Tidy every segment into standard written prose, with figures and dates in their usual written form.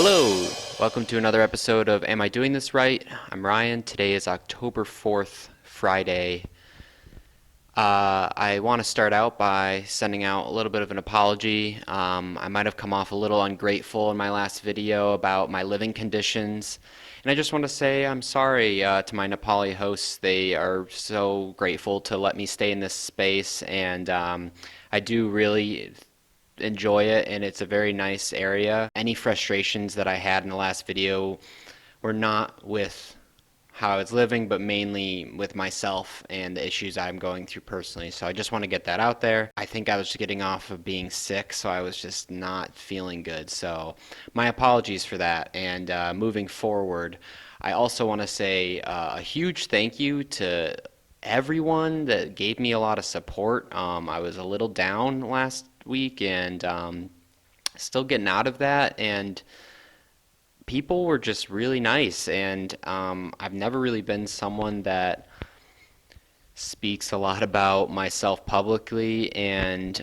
Hello, welcome to another episode of Am I Doing This Right? I'm Ryan. Today is October 4th, Friday. I want to start out by sending out a little bit of an apology. I might have come off a little ungrateful in my last video about my living conditions. And I just want to say I'm sorry to my Nepali hosts. They are so grateful to let me stay in this space, and I do really enjoy it, and it's a very nice area. Any frustrations that I had in the last video were not with how I was living, but mainly with myself and the issues I'm going through personally. So I just want to get that out there. I think I was just getting off of being sick, so I was just not feeling good. So my apologies for that. And moving forward, I also want to say a huge thank you to everyone that gave me a lot of support. I was a little down last week, and still getting out of that, and people were just really nice. And I've never really been someone that speaks a lot about myself publicly, and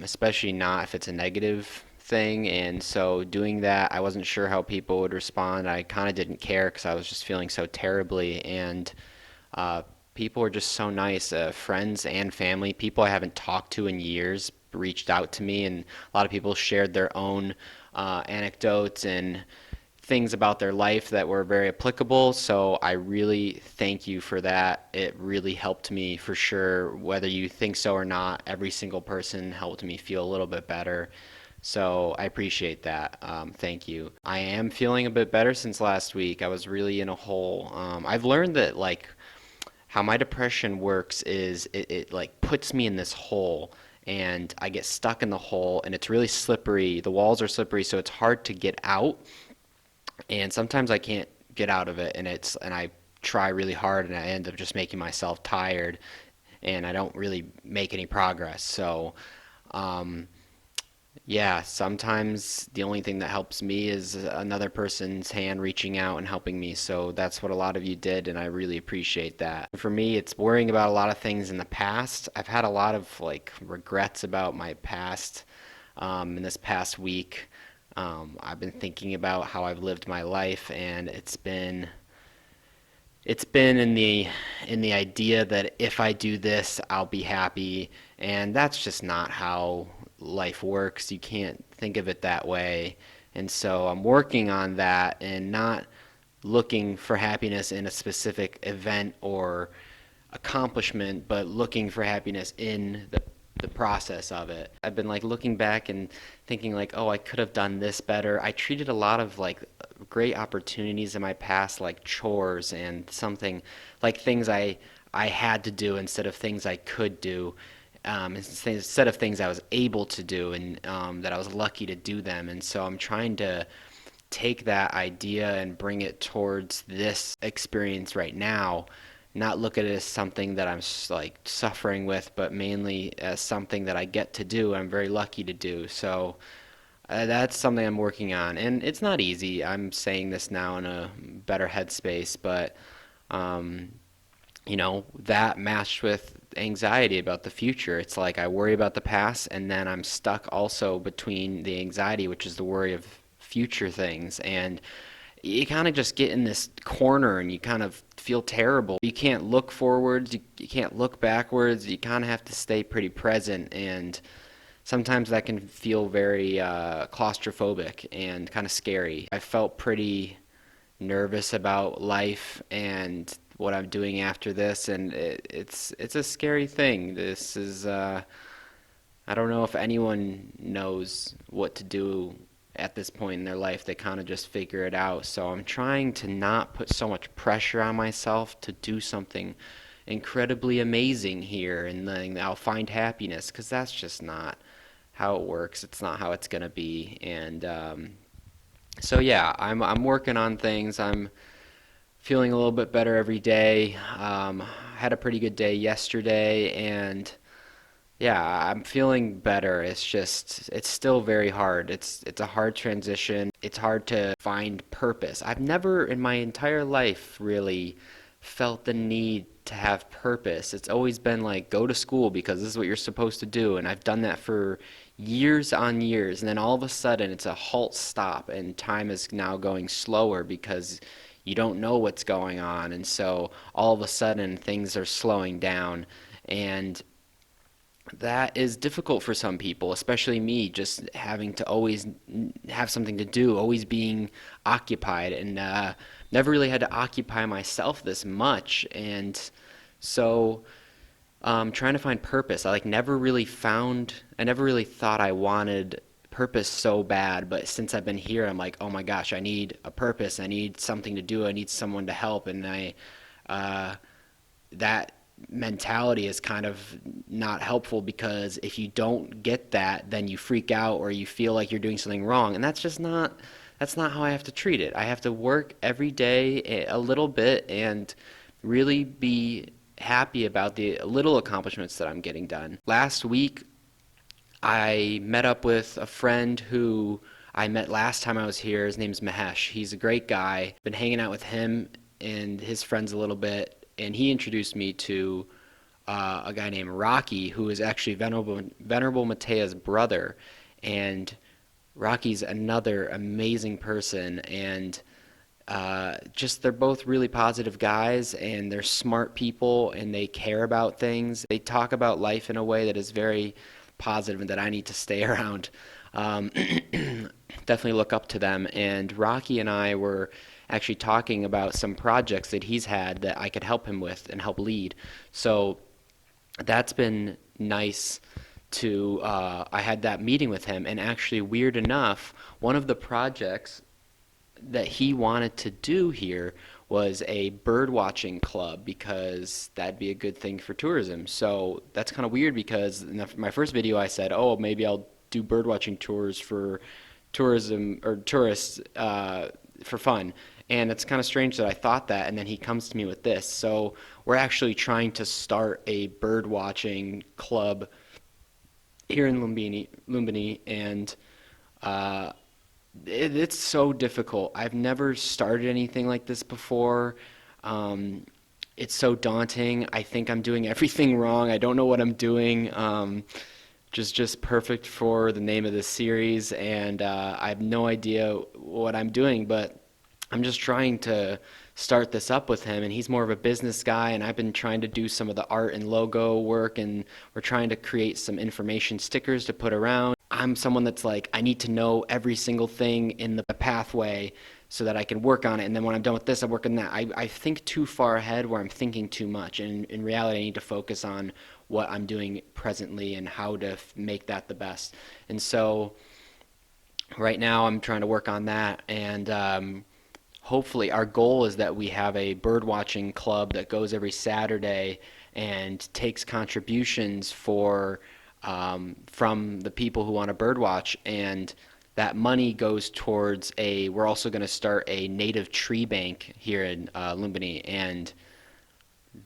especially not if it's a negative thing. And so doing that, I wasn't sure how people would respond. I kind of didn't care because I was just feeling so terribly. And uh, people were just so nice. Friends and family, people I haven't talked to in years, reached out to me, and a lot of people shared their own anecdotes and things about their life that were very applicable. So I really thank you for that. It really helped me for sure. Whether you think so or not, every single person helped me feel a little bit better. So I appreciate that. Thank you. I am feeling a bit better since last week. I was really in a hole. I've learned that like how my depression works is it like puts me in this hole, and I get stuck in the hole, and it's really slippery. The walls are slippery, so it's hard to get out. And sometimes I can't get out of it, and I try really hard, and I end up just making myself tired, and I don't really make any progress. So um, yeah, sometimes the only thing that helps me is another person's hand reaching out and helping me. So that's what a lot of you did, and I really appreciate that. For me, it's worrying about a lot of things in the past. I've had a lot of like regrets about my past in this past week. I've been thinking about how I've lived my life, and it's been in the idea that if I do this, I'll be happy, and that's just not how life works. You can't think of it that way. And so I'm working on that and not looking for happiness in a specific event or accomplishment, but looking for happiness in the process of it. I've been like looking back and thinking like, oh, I could have done this better. I treated a lot of like great opportunities in my past like chores and something like things I had to do instead of things I could do. Instead of things I was able to do, and that I was lucky to do them. And so I'm trying to take that idea and bring it towards this experience right now, not look at it as something that I'm like suffering with, but mainly as something that I get to do. I'm very lucky to do. So that's something I'm working on, and it's not easy. I'm saying this now in a better headspace, but um, that matched with anxiety about the future. It's like I worry about the past, and then I'm stuck also between the anxiety, which is the worry of future things. And you kind of just get in this corner, and you kind of feel terrible. You can't look forwards, you can't look backwards. You kind of have to stay pretty present, and sometimes that can feel very claustrophobic and kind of scary. I felt pretty nervous about life and what I'm doing after this, and it's a scary thing. This is I don't know if anyone knows what to do at this point in their life. They kind of just figure it out. So I'm trying to not put so much pressure on myself to do something incredibly amazing here, and then I'll find happiness, because that's just not how it works. It's not how it's gonna be. And so yeah, I'm working on things. I'm feeling a little bit better every day. Had a pretty good day yesterday, and yeah, I'm feeling better. It's still very hard. It's a hard transition. It's hard to find purpose. I've never in my entire life really felt the need to have purpose. It's always been like, go to school because this is what you're supposed to do, and I've done that for years on years, and then all of a sudden it's a halt stop, and time is now going slower because you don't know what's going on, and so all of a sudden things are slowing down, and that is difficult for some people, especially me, just having to always have something to do, always being occupied, and never really had to occupy myself this much. And so, trying to find purpose. I never really thought I wanted purpose so bad, but since I've been here, I'm like, oh my gosh, I need a purpose. I need something to do. I need someone to help. And uh, that mentality is kind of not helpful because if you don't get that, then you freak out or you feel like you're doing something wrong. And that's not how I have to treat it. I have to work every day a little bit and really be happy about the little accomplishments that I'm getting done. Last week, I met up with a friend who I met last time I was here. His name's Mahesh. He's a great guy. Been hanging out with him and his friends a little bit, and he introduced me to a guy named Rocky, who is actually Venerable Matea's brother. And Rocky's another amazing person, and just they're both really positive guys, and they're smart people, and they care about things. They talk about life in a way that is very positive and that I need to stay around. Um, Definitely look up to them. And Rocky and I were actually talking about some projects that he's had that I could help him with and help lead. So that's been nice to I had that meeting with him, and actually weird enough, one of the projects that he wanted to do here was a bird watching club because that'd be a good thing for tourism. So that's kind of weird because in my first video I said, oh, maybe I'll do bird watching tours for tourism or tourists for fun. And it's kind of strange that I thought that, and then he comes to me with this. So we're actually trying to start a bird watching club here in Lumbini, and uh, it's so difficult. I've never started anything like this before. Um, it's so daunting. I think I'm doing everything wrong. I don't know what I'm doing. Just perfect for the name of this series, and I have no idea what I'm doing, but I'm just trying to start this up with him, and he's more of a business guy, and I've been trying to do some of the art and logo work, and we're trying to create some information stickers to put around. I'm someone that's like, I need to know every single thing in the pathway so that I can work on it, and then when I'm done with this, I work on that. I think too far ahead where I'm thinking too much, and in reality, I need to focus on what I'm doing presently and how to make that the best. And so right now, I'm trying to work on that, and hopefully our goal is that we have a bird watching club that goes every Saturday and takes contributions from the people who want to bird watch, and that money goes towards we're also going to start a native tree bank here in Lumbini, and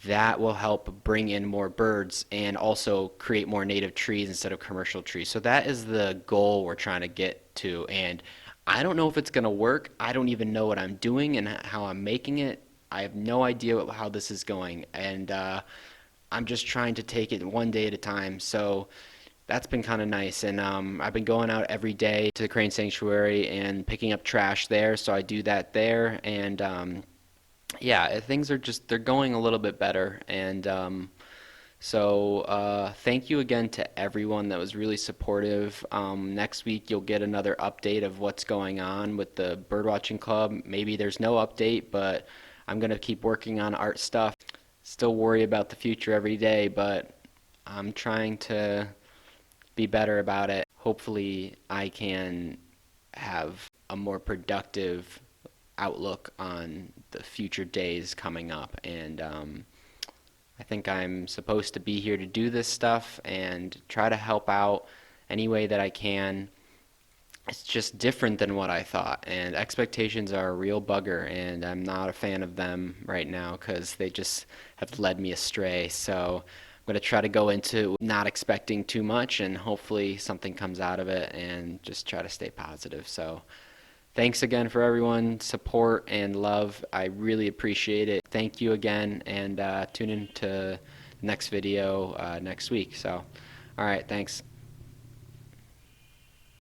that will help bring in more birds and also create more native trees instead of commercial trees. So that is the goal we're trying to get to, and I don't know if it's going to work. I don't even know what I'm doing and how I'm making it. I have no idea how this is going, and I'm just trying to take it one day at a time. So that's been kind of nice, and I've been going out every day to the Crane Sanctuary and picking up trash there, so I do that there, and yeah, things are just they're going a little bit better, and thank you again to everyone that was really supportive. Next week you'll get another update of what's going on with the birdwatching club. Maybe there's no update, but I'm gonna keep working on art stuff. Still worry about the future every day, but I'm trying to be better about it. Hopefully I can have a more productive outlook on the future days coming up, and I think I'm supposed to be here to do this stuff and try to help out any way that I can. It's just different than what I thought, and expectations are a real bugger, and I'm not a fan of them right now because they just have led me astray. So I'm going to try to go into not expecting too much, and hopefully something comes out of it, and just try to stay positive. So thanks again for everyone's support and love. I really appreciate it. Thank you again, and tune in to the next video next week. So, all right, thanks.